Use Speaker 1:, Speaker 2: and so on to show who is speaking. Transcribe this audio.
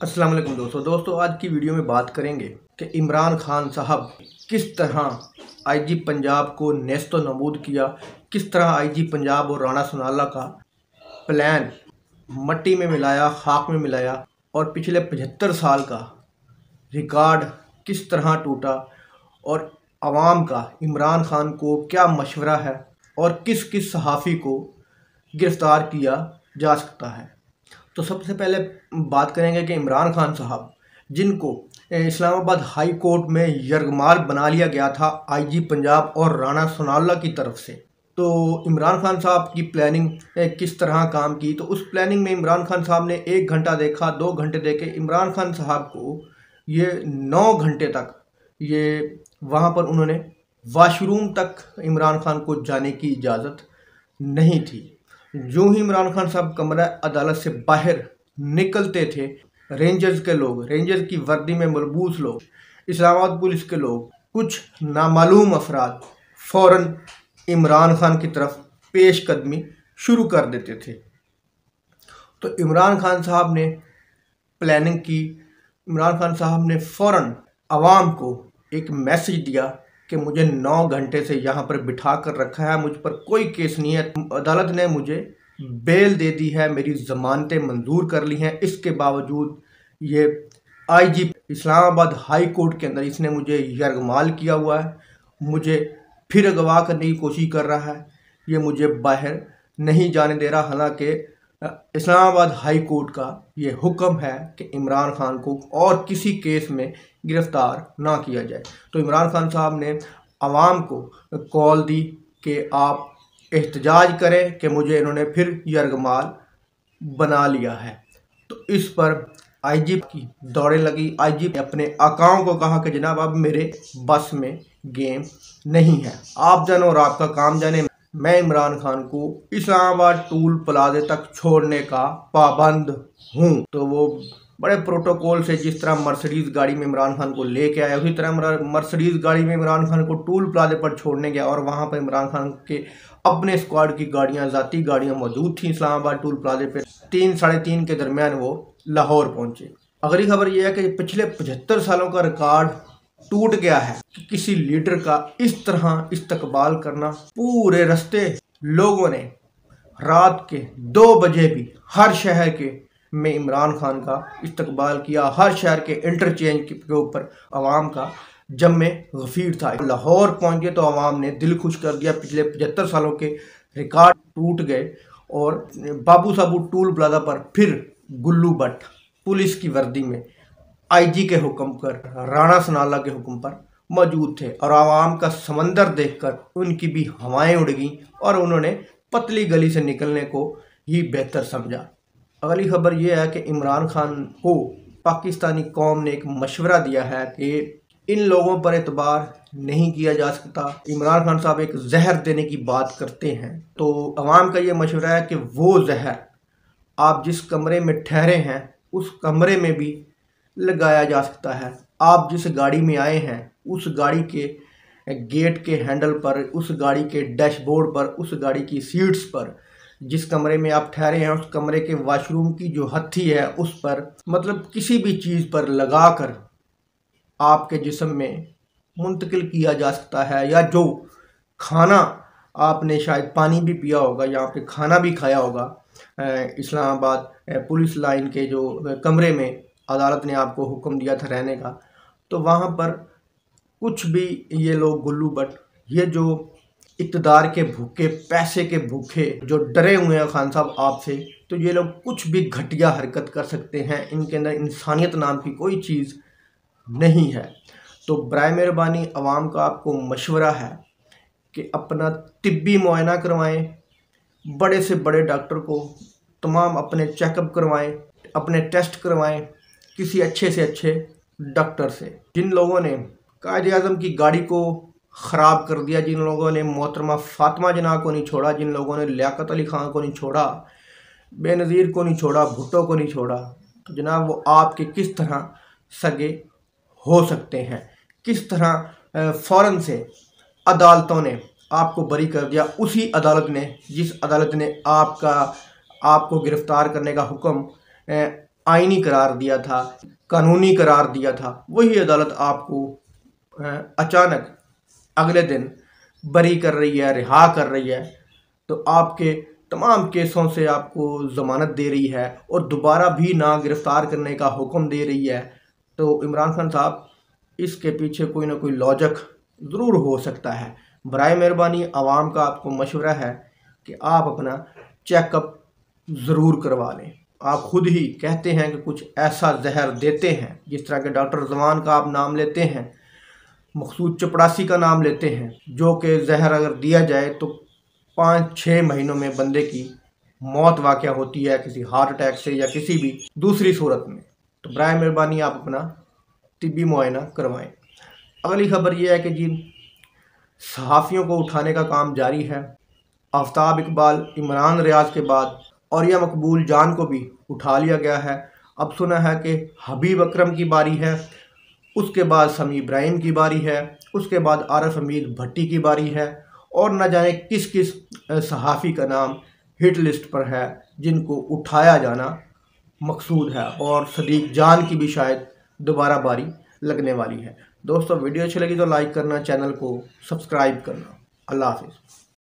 Speaker 1: अस्सलाम वालेकुम दोस्तों आज की वीडियो में बात करेंगे कि इमरान खान साहब किस तरह आईजी पंजाब को नेस्तो नबूद किया, किस तरह आईजी पंजाब और राणा सनाउल्लाह का प्लान मट्टी में मिलाया, खाक में मिलाया और पिछले 75 साल का रिकॉर्ड किस तरह टूटा और आवाम का इमरान खान को क्या मशवरा है और किस किस सहाफ़ी को गिरफ़्तार किया जा सकता है। तो सबसे पहले बात करेंगे कि इमरान खान साहब जिनको इस्लामाबाद हाई कोर्ट में यरगमाल बना लिया गया था आईजी पंजाब और राणा सनाउल्लाह की तरफ से, तो इमरान खान साहब की प्लानिंग किस तरह काम की। तो उस प्लानिंग में इमरान खान साहब ने 1 घंटा देखा, 2 घंटे देखे। इमरान खान साहब को ये 9 घंटे तक ये वहाँ पर उन्होंने वाशरूम तक इमरान खान को जाने की इजाज़त नहीं थी। जो ही इमरान खान साहब कमरा अदालत से बाहर निकलते थे, रेंजर्स के लोग, रेंजर की वर्दी में मलबूस लोग, इस्लामाबाद पुलिस के लोग, कुछ नामालूम अफराद फ़ौरन इमरान खान की तरफ पेशकदमी शुरू कर देते थे। तो इमरान खान साहब ने प्लानिंग की। इमरान खान साहब ने फ़ौरन आवाम को एक मैसेज दिया कि मुझे 9 घंटे से यहाँ पर बिठा कर रखा है, मुझ पर कोई केस नहीं है, अदालत ने मुझे बेल दे दी है, मेरी ज़मानतें मंजूर कर ली हैं, इसके बावजूद ये आईजी इस्लामाबाद हाई कोर्ट के अंदर इसने मुझे यरगमाल किया हुआ है, मुझे फिर अगवा करने की कोशिश कर रहा है, ये मुझे बाहर नहीं जाने दे रहा। हालांकि इस्लामाबाद हाई कोर्ट का ये हुक्म है कि इमरान खान को और किसी केस में गिरफ़्तार ना किया जाए। तो इमरान खान साहब ने आवाम को कॉल दी कि आप एहतजाज करें कि मुझे इन्होंने फिर यरगमाल बना लिया है। तो इस पर आईजी की दौड़े लगी। आईजी ने अपने आकाओं को कहा कि जनाब अब मेरे बस में गेम नहीं है, आप जानो और आपका काम जाने, मैं इमरान खान को इस्लामाबाद टूल प्लाजे तक छोड़ने का पाबंद हूँ। तो वो बड़े प्रोटोकॉल से जिस तरह मर्सिडीज़ गाड़ी में इमरान खान को लेके आया, उसी तरह मर्सिडीज़ गाड़ी में इमरान खान को टूल प्लाजे पर छोड़ने गया और वहाँ पर इमरान खान के अपने स्क्वाड की गाड़ियाँ, ज़ाती गाड़ियाँ मौजूद थीं इस्लामाबाद टूल प्लाजे पर। 3 साढ़े 3 के दरमियान वो लाहौर पहुँचे। अगली खबर यह है कि पिछले 75 सालों का रिकॉर्ड टूट गया है कि किसी लीडर का इस तरह इस्तकबाल करना। पूरे रास्ते लोगों ने रात के 2 बजे भी हर शहर के में इमरान खान का इस्तकबाल किया। हर शहर के इंटरचेंज के ऊपर आवाम का जमे गफीर था। लाहौर पहुंचे तो आवाम ने दिल खुश कर दिया। पिछले 75 सालों के रिकॉर्ड टूट गए और बाबू साबू टूल प्लाजा पर फिर गुल्लू भट्ट पुलिस की वर्दी में आईजी के हुक्म पर, राणा सनाउल्लाह के हुक्म पर मौजूद थे और आवाम का समंदर देखकर उनकी भी हवाएं उड़ गईं और उन्होंने पतली गली से निकलने को ही बेहतर समझा। अगली खबर यह है कि इमरान खान को पाकिस्तानी कौम ने एक मशवरा दिया है कि इन लोगों पर एतबार नहीं किया जा सकता। इमरान खान साहब एक जहर देने की बात करते हैं, तो आवाम का ये मशवरा है कि वो जहर आप जिस कमरे में ठहरे हैं उस कमरे में भी लगाया जा सकता है। आप जिस गाड़ी में आए हैं उस गाड़ी के गेट के हैंडल पर, उस गाड़ी के डैशबोर्ड पर, उस गाड़ी की सीट्स पर, जिस कमरे में आप ठहरे हैं उस कमरे के वॉशरूम की जो हत्थी है उस पर, मतलब किसी भी चीज़ पर लगाकर आपके जिस्म में मुंतकिल किया जा सकता है। या जो खाना आपने शायद पानी भी पिया होगा या आपने खाना भी खाया होगा, इस्लामाबाद पुलिस लाइन के जो कमरे में अदालत ने आपको हुक्म दिया था रहने का, तो वहाँ पर कुछ भी ये लोग गुल्लू भट्ट, ये जो इक़्तिदार के भूखे, पैसे के भूखे, जो डरे हुए हैं खान साहब आपसे, तो ये लोग कुछ भी घटिया हरकत कर सकते हैं। इनके अंदर इंसानियत नाम की कोई चीज़ नहीं है। तो बराए मेहरबानी आवाम का आपको मशवरा है कि अपना तिब्बी मुआयना करवाएं, बड़े से बड़े डॉक्टर को तमाम अपने चेकअप करवाएं, अपने टेस्ट करवाएं किसी अच्छे से अच्छे डॉक्टर से। जिन लोगों ने कायद-ए-आज़म की गाड़ी को ख़राब कर दिया, जिन लोगों ने मोहतरमा फ़ातिमा जना को नहीं छोड़ा, जिन लोगों ने लियाकत अली ख़ान को नहीं छोड़ा, बेनज़ीर को नहीं छोड़ा, भुट्टो को नहीं छोड़ा, तो जनाब वो आपके किस तरह सगे हो सकते हैं। किस तरह फ़ौरन से अदालतों ने आपको बरी कर दिया। उसी अदालत ने जिस अदालत ने आपको गिरफ़्तार करने का हुक्म आईनी करार दिया था, कानूनी करार दिया था, वही अदालत आपको अचानक अगले दिन बरी कर रही है, रिहा कर रही है। तो आपके तमाम केसों से आपको ज़मानत दे रही है और दोबारा भी ना गिरफ़्तार करने का हुक्म दे रही है। तो इमरान खान साहब, इसके पीछे कोई ना कोई लॉजिक ज़रूर हो सकता है। बराए मेहरबानी आवाम का आपको मशवरा है कि आप अपना चेकअप ज़रूर करवा लें। आप खुद ही कहते हैं कि कुछ ऐसा जहर देते हैं, जिस तरह के डॉक्टर जमान का आप नाम लेते हैं, मकसूद चपड़ासी का नाम लेते हैं, जो कि जहर अगर दिया जाए तो 5-6 महीनों में बंदे की मौत वाक़या होती है, किसी हार्ट अटैक से या किसी भी दूसरी सूरत में। तो बराए मेहरबानी आप अपना तिब्बी मुआयना करवाएं। अगली खबर यह है कि जी, सहाफ़ियों को उठाने का काम जारी है। आफ्ताब इकबाल, इमरान रियाज के बाद औरिया मकबूल जान को भी उठा लिया गया है। अब सुना है कि हबीब अकरम की बारी है, उसके बाद समी इब्राहिम की बारी है, उसके बाद आरिफ हमीद भट्टी की बारी है, और न जाने किस किस सहाफ़ी का नाम हिट लिस्ट पर है जिनको उठाया जाना मकसूद है। और सदीक जान की भी शायद दोबारा बारी लगने वाली है। दोस्तों, वीडियो अच्छी लगी तो लाइक करना, चैनल को सब्सक्राइब करना। अल्लाह हाफिज़।